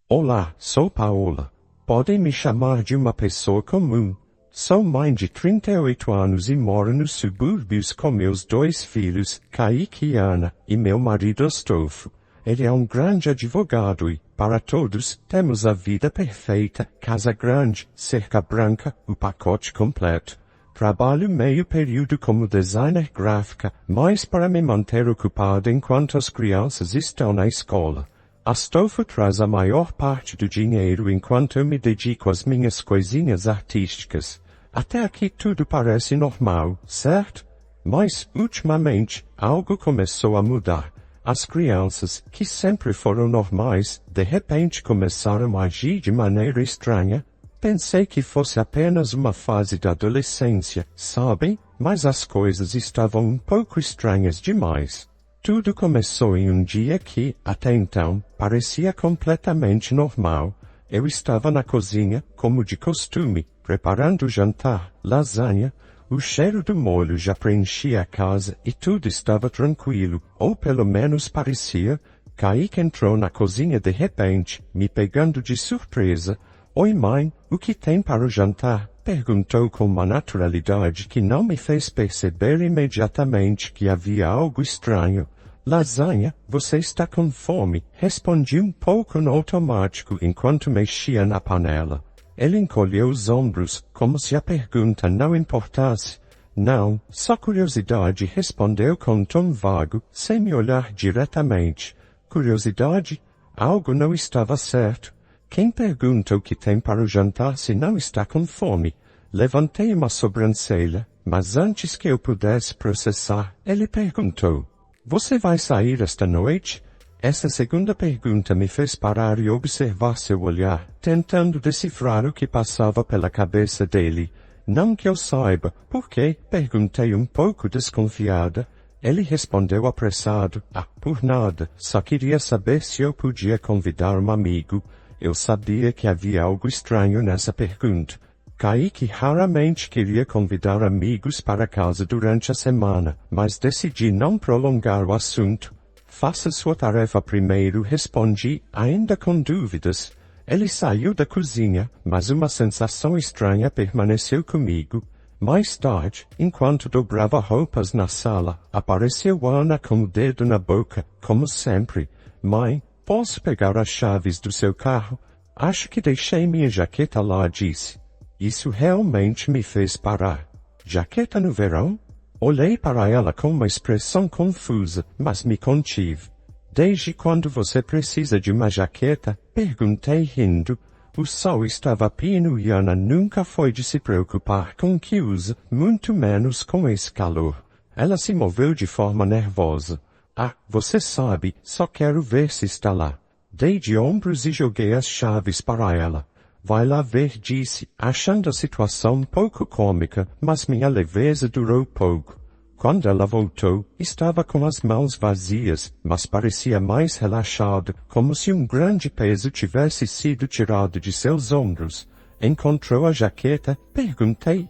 Olá, sou Paola. Podem me chamar de uma pessoa comum. Sou mãe de 38 anos e moro nos subúrbios com meus 2 filhos, Kaique e Ana, e meu marido Astolfo. Ele é um grande advogado e, para todos, temos a vida perfeita, casa grande, cerca branca, o pacote completo. Trabalho meio período como designer gráfica, mas para me manter ocupado enquanto as crianças estão na escola. Astolfo traz a maior parte do dinheiro enquanto eu me dedico às minhas coisinhas artísticas. Até aqui tudo parece normal, certo? Mas, ultimamente, algo começou a mudar. As crianças, que sempre foram normais, de repente começaram a agir de maneira estranha. Pensei que fosse apenas uma fase da adolescência, sabem? Mas as coisas estavam um pouco estranhas demais. Tudo começou em um dia que, até então, parecia completamente normal. Eu estava na cozinha, como de costume, preparando o jantar, lasanha. O cheiro do molho já preenchia a casa e tudo estava tranquilo, ou pelo menos parecia. Kaique entrou na cozinha de repente, me pegando de surpresa. Oi mãe, o que tem para o jantar? Perguntou com uma naturalidade que não me fez perceber imediatamente que havia algo estranho. Lasanha, você está com fome? Respondi um pouco no automático enquanto mexia na panela. Ele encolheu os ombros, como se a pergunta não importasse. Não, só curiosidade, respondeu com um tom vago, sem me olhar diretamente. Curiosidade? Algo não estava certo. Quem pergunta o que tem para o jantar se não está com fome? Levantei uma sobrancelha, mas antes que eu pudesse processar, ele perguntou. Você vai sair esta noite? Essa segunda pergunta me fez parar e observar seu olhar, tentando decifrar o que passava pela cabeça dele. Não que eu saiba, por quê? Perguntei um pouco desconfiada. Ele respondeu apressado, por nada, só queria saber se eu podia convidar um amigo. Eu sabia que havia algo estranho nessa pergunta. Kaique raramente queria convidar amigos para casa durante a semana, mas decidi não prolongar o assunto. Faça sua tarefa primeiro, respondi, ainda com dúvidas. Ele saiu da cozinha, mas uma sensação estranha permaneceu comigo. Mais tarde, enquanto dobrava roupas na sala, apareceu Ana com o dedo na boca, como sempre. Mãe, posso pegar as chaves do seu carro? Acho que deixei minha jaqueta lá, disse. Isso realmente me fez parar. Jaqueta no verão? Olhei para ela com uma expressão confusa, mas me contive. Desde quando você precisa de uma jaqueta? Perguntei rindo. O sol estava pino e Ana nunca foi de se preocupar com o que usa, muito menos com esse calor. Ela se moveu de forma nervosa. Você sabe, só quero ver se está lá. Dei de ombros e joguei as chaves para ela. Vai lá ver, disse, achando a situação um pouco cômica, mas minha leveza durou pouco. Quando ela voltou, estava com as mãos vazias, mas parecia mais relaxada, como se um grande peso tivesse sido tirado de seus ombros. Encontrou a jaqueta? Perguntei.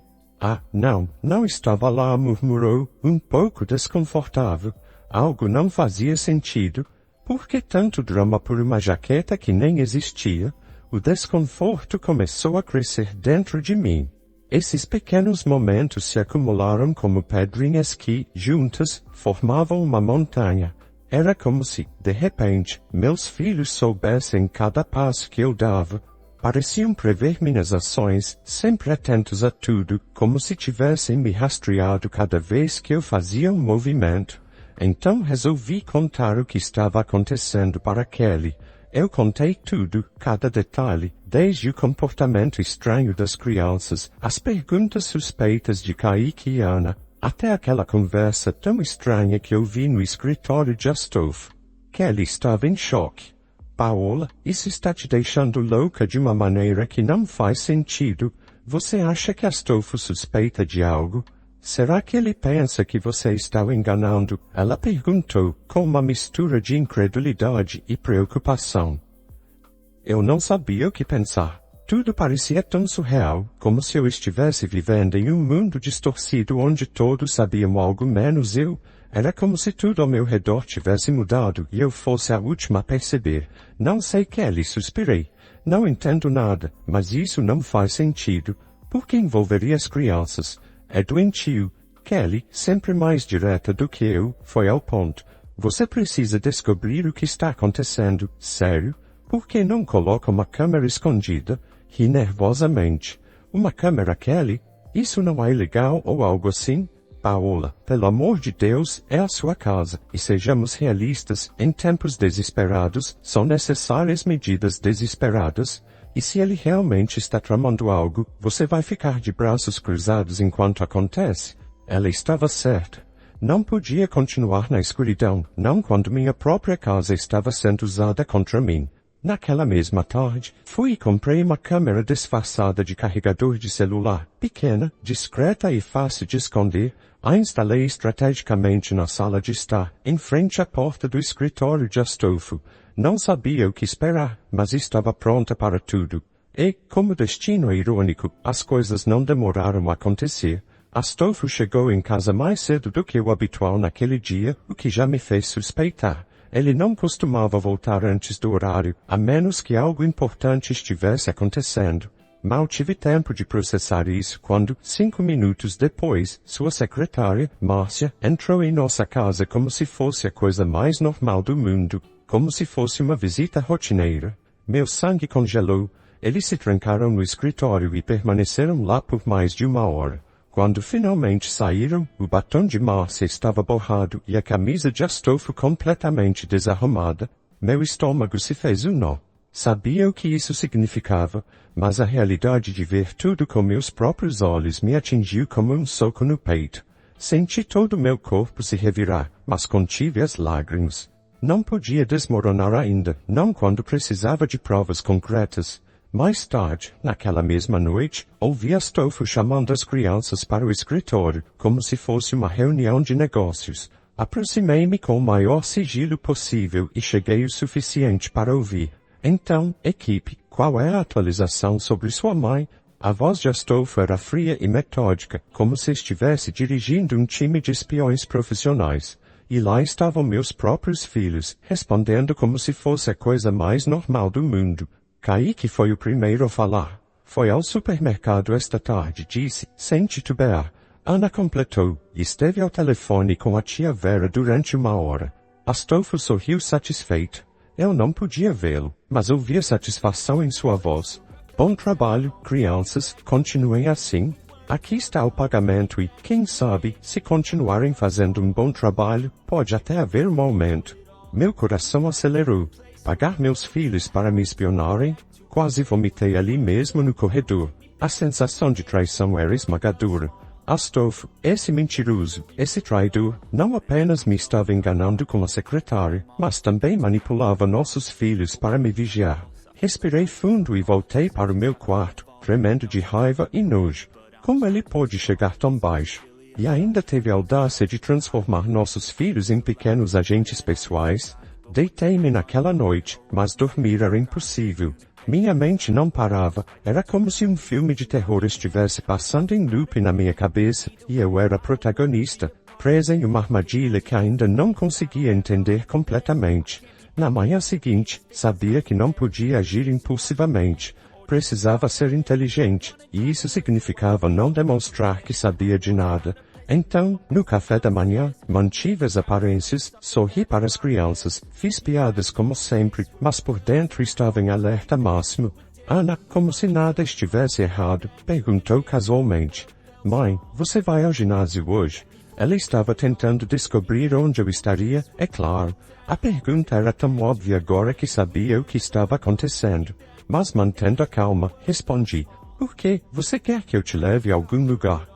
Não estava lá, murmurou, um pouco desconfortável. Algo não fazia sentido. Por que tanto drama por uma jaqueta que nem existia? O desconforto começou a crescer dentro de mim. Esses pequenos momentos se acumularam como pedrinhas que, juntas, formavam uma montanha. Era como se, de repente, meus filhos soubessem cada passo que eu dava. Pareciam prever minhas ações, sempre atentos a tudo, como se tivessem me rastreado cada vez que eu fazia um movimento. Então resolvi contar o que estava acontecendo para Kelly. Eu contei tudo, cada detalhe, desde o comportamento estranho das crianças, as perguntas suspeitas de Kaique e Ana, até aquela conversa tão estranha que eu vi no escritório de Astolfo. Kelly estava em choque. Paola, isso está te deixando louca de uma maneira que não faz sentido. Você acha que Astolfo suspeita de algo? Será que ele pensa que você está o enganando? Ela perguntou, com uma mistura de incredulidade e preocupação. Eu não sabia o que pensar. Tudo parecia tão surreal, como se eu estivesse vivendo em um mundo distorcido onde todos sabiam algo menos eu. Era como se tudo ao meu redor tivesse mudado e eu fosse a última a perceber. Não sei, Kelly, suspirei. Não entendo nada, mas isso não faz sentido. Por que envolveria as crianças? É doentio. Kelly, sempre mais direta do que eu, foi ao ponto. Você precisa descobrir o que está acontecendo. Sério? Por que não coloca uma câmera escondida? Ri nervosamente. Uma câmera, Kelly? Isso não é ilegal ou algo assim? Paola, pelo amor de Deus, é a sua casa, e sejamos realistas, em tempos desesperados, são necessárias medidas desesperadas, e se ele realmente está tramando algo, você vai ficar de braços cruzados enquanto acontece? Ela estava certa. Não podia continuar na escuridão, não quando minha própria casa estava sendo usada contra mim. Naquela mesma tarde, fui e comprei uma câmera disfarçada de carregador de celular, pequena, discreta e fácil de esconder. A instalei estrategicamente na sala de estar, em frente à porta do escritório de Astolfo. Não sabia o que esperar, mas estava pronta para tudo. E, como destino irônico, as coisas não demoraram a acontecer. Astolfo chegou em casa mais cedo do que o habitual naquele dia, o que já me fez suspeitar. Ele não costumava voltar antes do horário, a menos que algo importante estivesse acontecendo. Mal tive tempo de processar isso quando, 5 minutos depois, sua secretária, Márcia, entrou em nossa casa como se fosse a coisa mais normal do mundo, como se fosse uma visita rotineira. Meu sangue congelou. Eles se trancaram no escritório e permaneceram lá por mais de 1 hora. Quando finalmente saíram, o batom de Márcia estava borrado e a camisa de Astolfo completamente desarrumada. Meu estômago se fez um nó. Sabia o que isso significava, mas a realidade de ver tudo com meus próprios olhos me atingiu como um soco no peito. Senti todo o meu corpo se revirar, mas contive as lágrimas. Não podia desmoronar ainda, não quando precisava de provas concretas. Mais tarde, naquela mesma noite, ouvi Astolfo chamando as crianças para o escritório, como se fosse uma reunião de negócios. Aproximei-me com o maior sigilo possível e cheguei o suficiente para ouvir. Então, equipe, qual é a atualização sobre sua mãe? A voz de Astolfo era fria e metódica, como se estivesse dirigindo um time de espiões profissionais. E lá estavam meus próprios filhos, respondendo como se fosse a coisa mais normal do mundo. Kaique foi o primeiro a falar. Foi ao supermercado esta tarde, disse, sem titubear. Ana completou, e esteve ao telefone com a tia Vera durante 1 hora. Astolfo sorriu satisfeito. Eu não podia vê-lo, mas ouvia satisfação em sua voz. Bom trabalho, crianças, continuem assim. Aqui está o pagamento e, quem sabe, se continuarem fazendo um bom trabalho, pode até haver um aumento. Meu coração acelerou. Pagar meus filhos para me espionarem? Quase vomitei ali mesmo no corredor. A sensação de traição era esmagadora. Astolfo, esse mentiroso, esse traidor, não apenas me estava enganando com a secretária, mas também manipulava nossos filhos para me vigiar. Respirei fundo e voltei para o meu quarto, tremendo de raiva e nojo. Como ele pôde chegar tão baixo? E ainda teve a audácia de transformar nossos filhos em pequenos agentes pessoais? Deitei-me naquela noite, mas dormir era impossível. Minha mente não parava, era como se um filme de terror estivesse passando em loop na minha cabeça, e eu era protagonista, presa em uma armadilha que ainda não conseguia entender completamente. Na manhã seguinte, sabia que não podia agir impulsivamente. Precisava ser inteligente, e isso significava não demonstrar que sabia de nada. Então, no café da manhã, mantive as aparências, sorri para as crianças, fiz piadas como sempre, mas por dentro estava em alerta máximo. Ana, como se nada estivesse errado, perguntou casualmente. Mãe, você vai ao ginásio hoje? Ela estava tentando descobrir onde eu estaria, é claro. A pergunta era tão óbvia agora que sabia o que estava acontecendo. Mas mantendo a calma, respondi. Por quê? Você quer que eu te leve a algum lugar?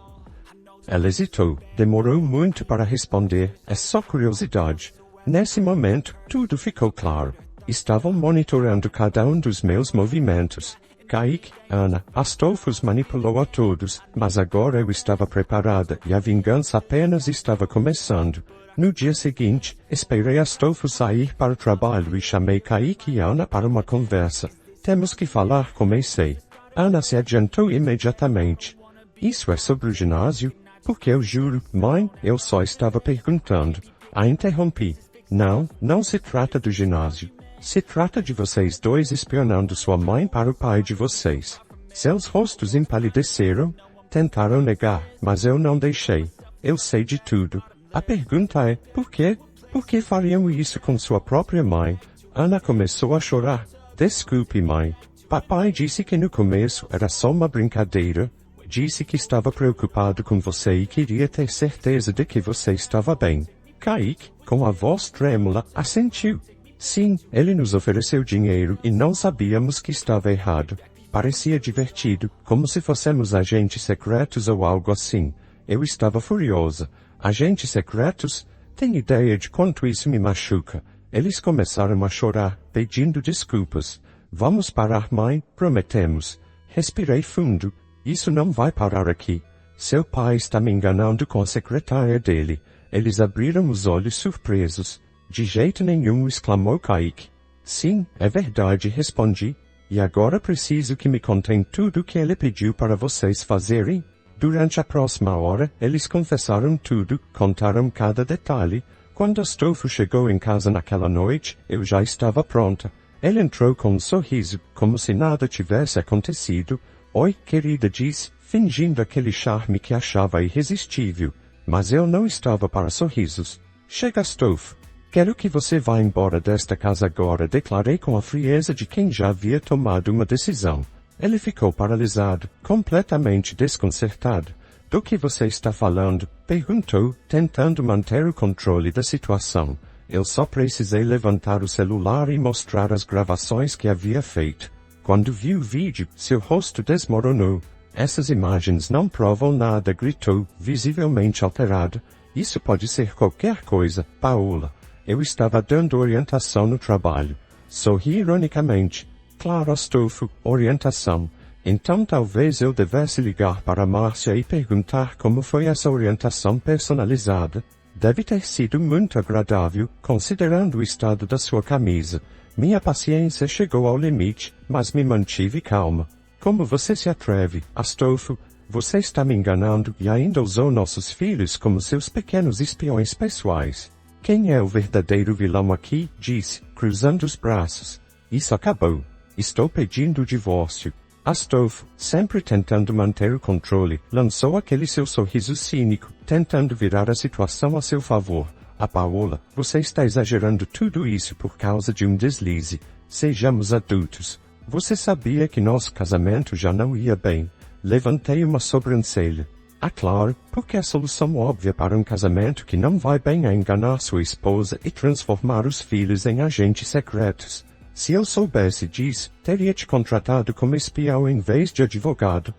Ela hesitou, demorou muito para responder, é só curiosidade. Nesse momento, tudo ficou claro. Estavam monitorando cada um dos meus movimentos. Kaique, Ana, Astolfo os manipulou a todos, mas agora eu estava preparada e a vingança apenas estava começando. No dia seguinte, esperei Astolfo sair para o trabalho e chamei Kaique e Ana para uma conversa. Temos que falar, comecei. Ana se adiantou imediatamente. Isso é sobre o ginásio? Porque eu juro, mãe, eu só estava perguntando. A interrompi. Não, não se trata do ginásio. Se trata de vocês dois espionando sua mãe para o pai de vocês. Seus rostos empalideceram, tentaram negar, mas eu não deixei. Eu sei de tudo. A pergunta é, por quê? Por que fariam isso com sua própria mãe? Ana começou a chorar. Desculpe, mãe. Papai disse que no começo era só uma brincadeira. Disse que estava preocupado com você e queria ter certeza de que você estava bem. Kaique, com a voz trêmula, assentiu. Sim, ele nos ofereceu dinheiro e não sabíamos que estava errado. Parecia divertido, como se fossemos agentes secretos ou algo assim. Eu estava furiosa. Agentes secretos? Tem ideia de quanto isso me machuca? Eles começaram a chorar, pedindo desculpas. Vamos parar, mãe, prometemos. Respirei fundo. Isso não vai parar aqui. Seu pai está me enganando com a secretária dele. Eles abriram os olhos surpresos. De jeito nenhum, exclamou Kaique. Sim, é verdade, respondi. E agora preciso que me contem tudo o que ele pediu para vocês fazerem. Durante a próxima hora, eles confessaram tudo, contaram cada detalhe. Quando Astolfo chegou em casa naquela noite, eu já estava pronta. Ele entrou com um sorriso, como se nada tivesse acontecido. Oi, querida, disse, fingindo aquele charme que achava irresistível. Mas eu não estava para sorrisos. Chega, Astolfo. Quero que você vá embora desta casa agora, declarei com a frieza de quem já havia tomado uma decisão. Ele ficou paralisado, completamente desconcertado. Do que você está falando? Perguntou, tentando manter o controle da situação. Eu só precisei levantar o celular e mostrar as gravações que havia feito. Quando vi o vídeo, seu rosto desmoronou. Essas imagens não provam nada, gritou, visivelmente alterado. Isso pode ser qualquer coisa, Paola. Eu estava dando orientação no trabalho. Sorri ironicamente. Claro, Astolfo, orientação. Então talvez eu devesse ligar para Márcia e perguntar como foi essa orientação personalizada. Deve ter sido muito agradável, considerando o estado da sua camisa. Minha paciência chegou ao limite, mas me mantive calma. Como você se atreve, Astolfo? Você está me enganando e ainda usou nossos filhos como seus pequenos espiões pessoais. Quem é o verdadeiro vilão aqui? Disse, cruzando os braços. Isso acabou. Estou pedindo o divórcio. Astolfo, sempre tentando manter o controle, lançou aquele seu sorriso cínico, tentando virar a situação a seu favor. A Paola, você está exagerando tudo isso por causa de um deslize. Sejamos adultos. Você sabia que nosso casamento já não ia bem. Levantei uma sobrancelha. Ah, claro, porque a solução óbvia para um casamento que não vai bem é enganar sua esposa e transformar os filhos em agentes secretos. Se eu soubesse disso, teria te contratado como espião em vez de advogado.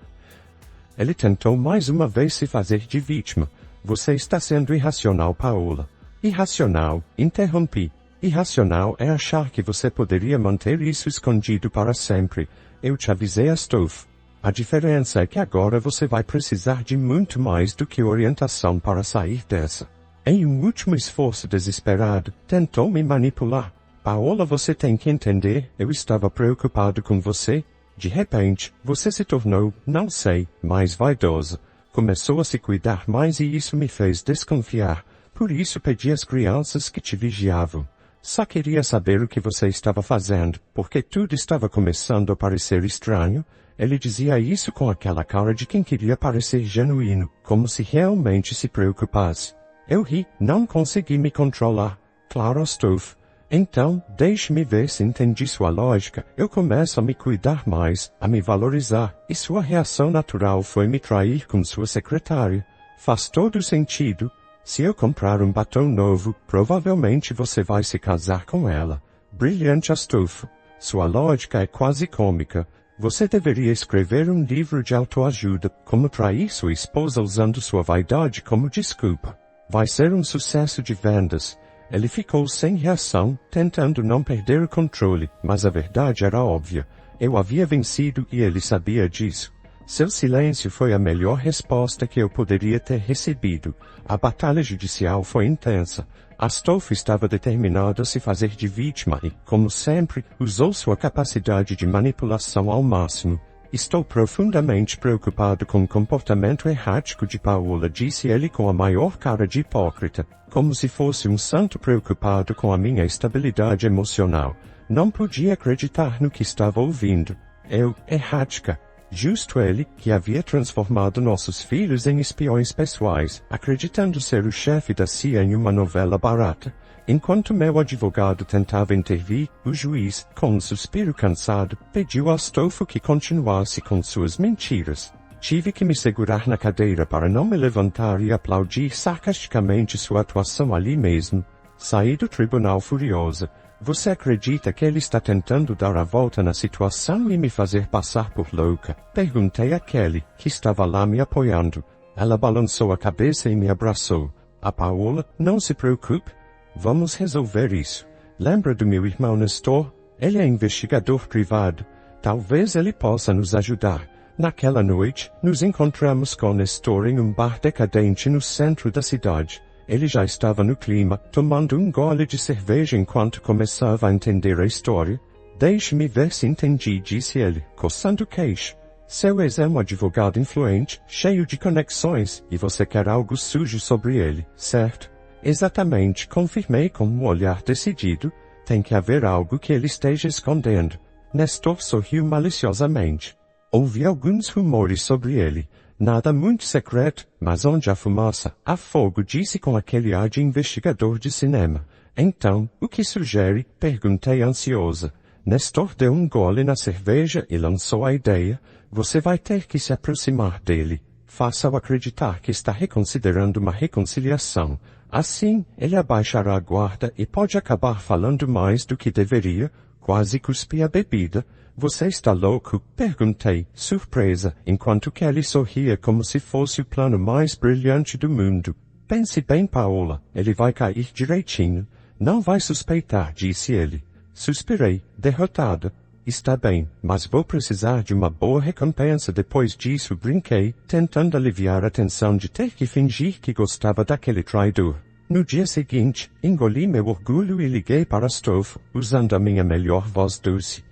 Ele tentou mais uma vez se fazer de vítima. Você está sendo irracional, Paola. Irracional, interrompi. Irracional é achar que você poderia manter isso escondido para sempre. Eu te avisei, Astolfo. A diferença é que agora você vai precisar de muito mais do que orientação para sair dessa. Em um último esforço desesperado, tentou me manipular. Paola, você tem que entender, eu estava preocupado com você. De repente, você se tornou, não sei, mais vaidosa. Começou a se cuidar mais e isso me fez desconfiar. Por isso pedi às crianças que te vigiavam. Só queria saber o que você estava fazendo, porque tudo estava começando a parecer estranho. Ele dizia isso com aquela cara de quem queria parecer genuíno, como se realmente se preocupasse. Eu ri, não consegui me controlar. Claro, Astolfo. Então, deixe-me ver se entendi sua lógica. Eu começo a me cuidar mais, a me valorizar, e sua reação natural foi me trair com sua secretária. Faz todo sentido. Se eu comprar um batom novo, provavelmente você vai se casar com ela. Brilhante, Astolfo. Sua lógica é quase cômica. Você deveria escrever um livro de autoajuda, como trair sua esposa usando sua vaidade como desculpa. Vai ser um sucesso de vendas. Ele ficou sem reação, tentando não perder o controle, mas a verdade era óbvia. Eu havia vencido e ele sabia disso. Seu silêncio foi a melhor resposta que eu poderia ter recebido. A batalha judicial foi intensa. Astolfo estava determinado a se fazer de vítima e, como sempre, usou sua capacidade de manipulação ao máximo. Estou profundamente preocupado com o comportamento errático de Paola, disse ele com a maior cara de hipócrita, como se fosse um santo preocupado com a minha estabilidade emocional. Não podia acreditar no que estava ouvindo. Eu, errática. Justo ele, que havia transformado nossos filhos em espiões pessoais, acreditando ser o chefe da CIA em uma novela barata. Enquanto meu advogado tentava intervir, o juiz, com um suspiro cansado, pediu a Astolfo que continuasse com suas mentiras. Tive que me segurar na cadeira para não me levantar e aplaudir sarcasticamente sua atuação ali mesmo. Saí do tribunal furiosa. Você acredita que ele está tentando dar a volta na situação e me fazer passar por louca? Perguntei a Kelly, que estava lá me apoiando. Ela balançou a cabeça e me abraçou. A Paola, não se preocupe. Vamos resolver isso. Lembra do meu irmão Nestor? Ele é investigador privado. Talvez ele possa nos ajudar. Naquela noite, nos encontramos com Nestor em um bar decadente no centro da cidade. Ele já estava no clima, tomando um gole de cerveja enquanto começava a entender a história. Deixe-me ver se entendi, disse ele, coçando o queixo. Seu ex é um advogado influente, cheio de conexões, e você quer algo sujo sobre ele, certo? Exatamente, confirmei com um olhar decidido. Tem que haver algo que ele esteja escondendo. Nestor sorriu maliciosamente. Ouvi alguns rumores sobre ele. Nada muito secreto, mas onde há fumaça, há fogo, disse com aquele ar de investigador de cinema. Então, o que sugere? Perguntei ansiosa. Nestor deu um gole na cerveja e lançou a ideia. Você vai ter que se aproximar dele. Faça-o acreditar que está reconsiderando uma reconciliação. Assim, ele abaixará a guarda e pode acabar falando mais do que deveria. Quase cuspi a bebida. Você está louco? Perguntei, surpresa, enquanto Kelly sorria como se fosse o plano mais brilhante do mundo. Pense bem, Paola, ele vai cair direitinho. Não vai suspeitar, disse ele. Suspirei, derrotada. Está bem, mas vou precisar de uma boa recompensa depois disso, brinquei, tentando aliviar a tensão de ter que fingir que gostava daquele traidor. No dia seguinte, engoli meu orgulho e liguei para Astolfo, usando a minha melhor voz doce.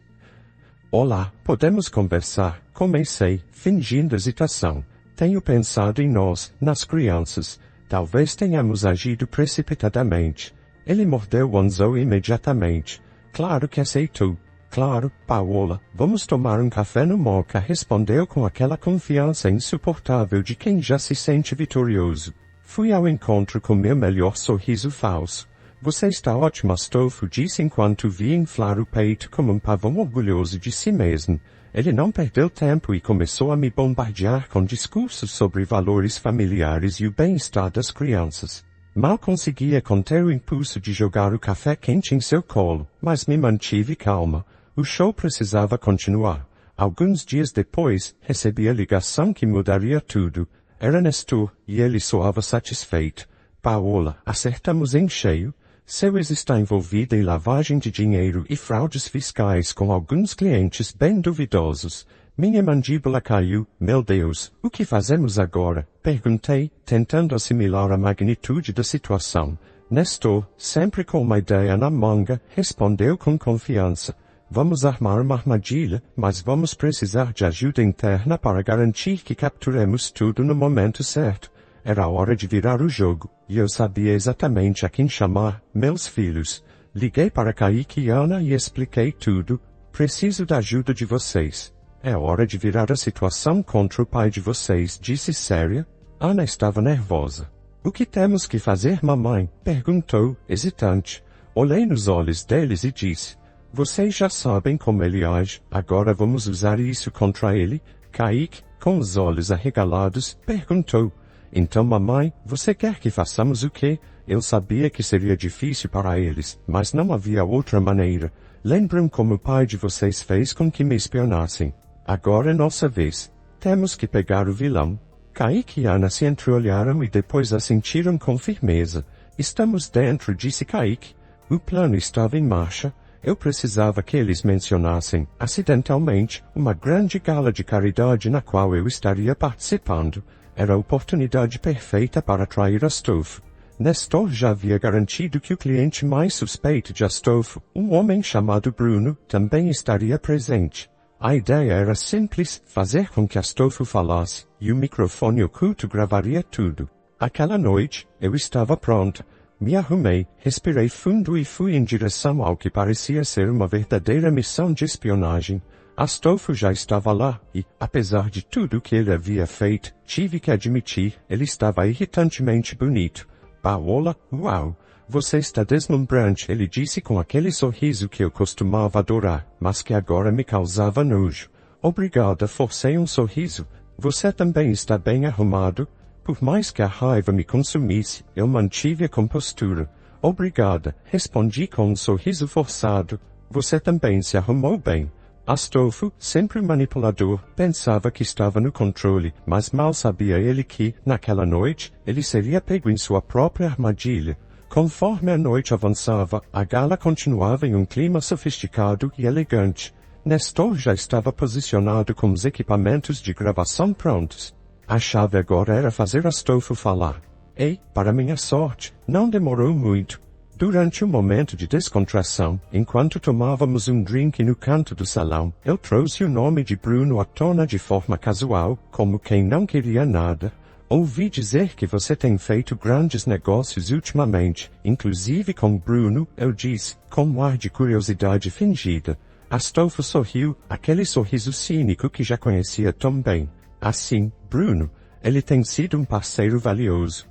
Olá, podemos conversar? Comecei, fingindo hesitação. Tenho pensado em nós, nas crianças. Talvez tenhamos agido precipitadamente. Ele mordeu o anzol imediatamente. Claro que aceitou. Claro, Paola, vamos tomar um café no Moca, respondeu com aquela confiança insuportável de quem já se sente vitorioso. Fui ao encontro com meu melhor sorriso falso. Você está ótimo, Astolfo, disse enquanto vi inflar o peito como um pavão orgulhoso de si mesmo. Ele não perdeu tempo e começou a me bombardear com discursos sobre valores familiares e o bem-estar das crianças. Mal conseguia conter o impulso de jogar o café quente em seu colo, mas me mantive calma. O show precisava continuar. Alguns dias depois, recebi a ligação que mudaria tudo. Era Nestor, e ele soava satisfeito. Paola, acertamos em cheio. Seu ex está envolvido em lavagem de dinheiro e fraudes fiscais com alguns clientes bem duvidosos. Minha mandíbula caiu. Meu Deus, o que fazemos agora? Perguntei, tentando assimilar a magnitude da situação. Nestor, sempre com uma ideia na manga, respondeu com confiança. Vamos armar uma armadilha, mas vamos precisar de ajuda interna para garantir que capturemos tudo no momento certo. Era hora de virar o jogo, e eu sabia exatamente a quem chamar, meus filhos. Liguei para Kaique e Ana e expliquei tudo. Preciso da ajuda de vocês. É hora de virar a situação contra o pai de vocês, disse séria. Ana estava nervosa. O que temos que fazer, mamãe? Perguntou, hesitante. Olhei nos olhos deles e disse. Vocês já sabem como ele age, agora vamos usar isso contra ele? Kaique, com os olhos arregalados, perguntou. Então, mamãe, você quer que façamos o quê? Eu sabia que seria difícil para eles, mas não havia outra maneira. Lembram como o pai de vocês fez com que me espionassem? Agora é nossa vez. Temos que pegar o vilão. Kaique e Ana se entreolharam e depois assentiram com firmeza. Estamos dentro, disse Kaique. O plano estava em marcha. Eu precisava que eles mencionassem, acidentalmente, uma grande gala de caridade na qual eu estaria participando. Era a oportunidade perfeita para atrair Astolfo. Nestor já havia garantido que o cliente mais suspeito de Astolfo, um homem chamado Bruno, também estaria presente. A ideia era simples, fazer com que Astolfo falasse, e o microfone oculto gravaria tudo. Aquela noite, eu estava pronta. Me arrumei, respirei fundo e fui em direção ao que parecia ser uma verdadeira missão de espionagem. Astolfo já estava lá, e, apesar de tudo que ele havia feito, tive que admitir, ele estava irritantemente bonito. Paola, uau! Você está deslumbrante, ele disse com aquele sorriso que eu costumava adorar, mas que agora me causava nojo. Obrigada, forcei um sorriso. Você também está bem arrumado? Por mais que a raiva me consumisse, eu mantive a compostura. Obrigada, respondi com um sorriso forçado. Você também se arrumou bem. Astolfo, sempre manipulador, pensava que estava no controle, mas mal sabia ele que, naquela noite, ele seria pego em sua própria armadilha. Conforme a noite avançava, a gala continuava em um clima sofisticado e elegante. Nestor já estava posicionado com os equipamentos de gravação prontos. A chave agora era fazer Astolfo falar. E, para minha sorte, não demorou muito. Durante um momento de descontração, enquanto tomávamos um drink no canto do salão, eu trouxe o nome de Bruno à tona de forma casual, como quem não queria nada. Ouvi dizer que você tem feito grandes negócios ultimamente, inclusive com Bruno, eu disse, com um ar de curiosidade fingida. Astolfo sorriu, aquele sorriso cínico que já conhecia tão bem. Assim, Bruno, ele tem sido um parceiro valioso.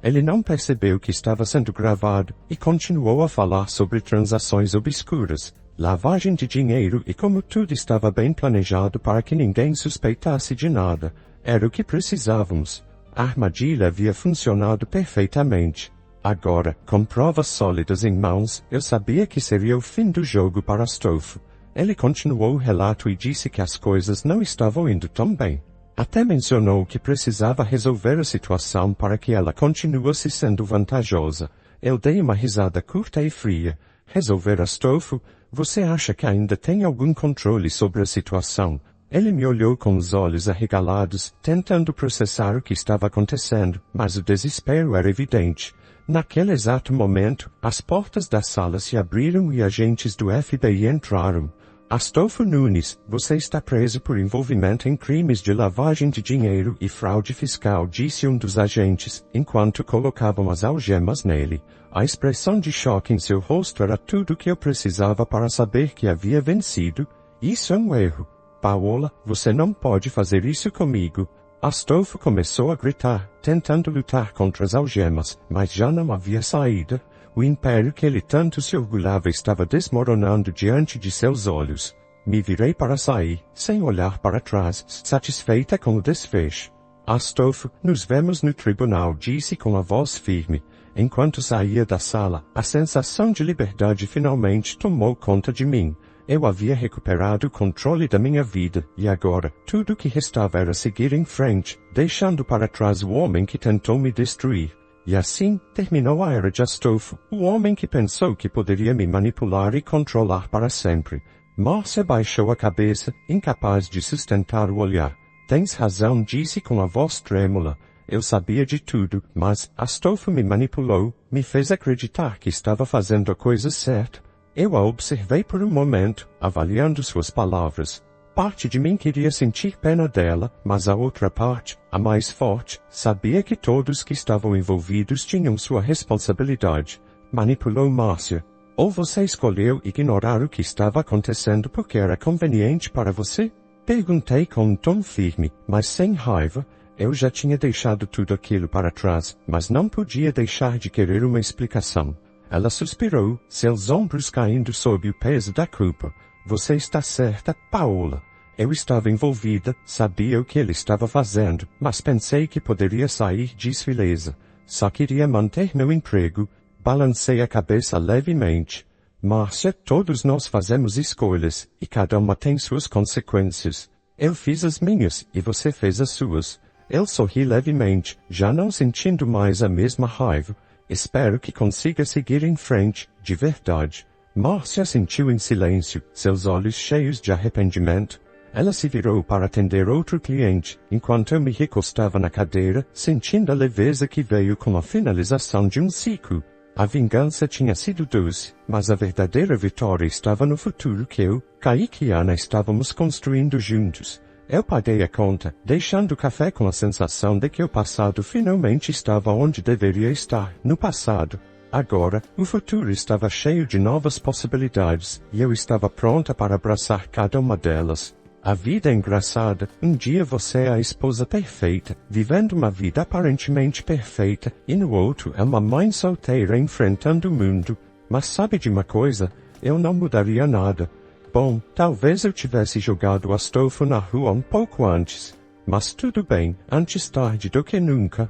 Ele não percebeu que estava sendo gravado e continuou a falar sobre transações obscuras, lavagem de dinheiro e como tudo estava bem planejado para que ninguém suspeitasse de nada. Era o que precisávamos. A armadilha havia funcionado perfeitamente. Agora, com provas sólidas em mãos, eu sabia que seria o fim do jogo para Astolfo. Ele continuou o relato e disse que as coisas não estavam indo tão bem. Até mencionou que precisava resolver a situação para que ela continuasse sendo vantajosa. Eu dei uma risada curta e fria. Resolver, Astolfo? Você acha que ainda tem algum controle sobre a situação? Ele me olhou com os olhos arregalados, tentando processar o que estava acontecendo, mas o desespero era evidente. Naquele exato momento, as portas da sala se abriram e agentes do FBI entraram. Astolfo Nunes, você está preso por envolvimento em crimes de lavagem de dinheiro e fraude fiscal, disse um dos agentes, enquanto colocavam as algemas nele. A expressão de choque em seu rosto era tudo o que eu precisava para saber que havia vencido. Isso é um erro. Paola, você não pode fazer isso comigo. Astolfo começou a gritar, tentando lutar contra as algemas, mas já não havia saída. O império que ele tanto se orgulhava estava desmoronando diante de seus olhos. Me virei para sair, sem olhar para trás, satisfeita com o desfecho. Astolfo, nos vemos no tribunal, disse com a voz firme. Enquanto saía da sala, a sensação de liberdade finalmente tomou conta de mim. Eu havia recuperado o controle da minha vida, e agora, tudo o que restava era seguir em frente, deixando para trás o homem que tentou me destruir. E assim, terminou a era de Astolfo, o homem que pensou que poderia me manipular e controlar para sempre. Márcia baixou a cabeça, incapaz de sustentar o olhar. Tens razão, disse com a voz trêmula. Eu sabia de tudo, mas Astolfo me manipulou, me fez acreditar que estava fazendo a coisa certa. Eu a observei por um momento, avaliando suas palavras. Parte de mim queria sentir pena dela, mas a outra parte, a mais forte, sabia que todos que estavam envolvidos tinham sua responsabilidade. Manipulou Márcia. Ou você escolheu ignorar o que estava acontecendo porque era conveniente para você? Perguntei com um tom firme, mas sem raiva. Eu já tinha deixado tudo aquilo para trás, mas não podia deixar de querer uma explicação. Ela suspirou, seus ombros caindo sob o peso da culpa. Você está certa, Paola. Eu estava envolvida, sabia o que ele estava fazendo, mas pensei que poderia sair disso ilesa. Só queria manter meu emprego. Balancei a cabeça levemente. Márcia, todos nós fazemos escolhas, e cada uma tem suas consequências. Eu fiz as minhas, e você fez as suas. Eu sorri levemente, já não sentindo mais a mesma raiva. Espero que consiga seguir em frente, de verdade. Márcia sentiu em silêncio, seus olhos cheios de arrependimento. Ela se virou para atender outro cliente, enquanto eu me recostava na cadeira, sentindo a leveza que veio com a finalização de um ciclo. A vingança tinha sido doce, mas a verdadeira vitória estava no futuro que eu, Kaique e Ana estávamos construindo juntos. Eu paguei a conta, deixando o café com a sensação de que o passado finalmente estava onde deveria estar, no passado. Agora, o futuro estava cheio de novas possibilidades, e eu estava pronta para abraçar cada uma delas. A vida é engraçada. Um dia você é a esposa perfeita, vivendo uma vida aparentemente perfeita, e no outro é uma mãe solteira enfrentando o mundo. Mas sabe de uma coisa? Eu não mudaria nada. Bom, talvez eu tivesse jogado o Astolfo na rua um pouco antes. Mas tudo bem, antes tarde do que nunca.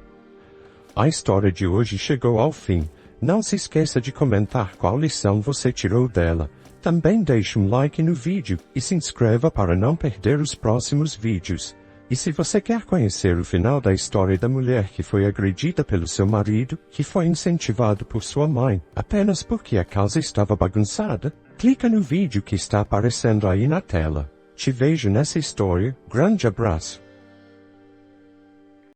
A história de hoje chegou ao fim. Não se esqueça de comentar qual lição você tirou dela. Também deixe um like no vídeo e se inscreva para não perder os próximos vídeos. E se você quer conhecer o final da história da mulher que foi agredida pelo seu marido, que foi incentivado por sua mãe, apenas porque a casa estava bagunçada, clica no vídeo que está aparecendo aí na tela. Te vejo nessa história. Grande abraço.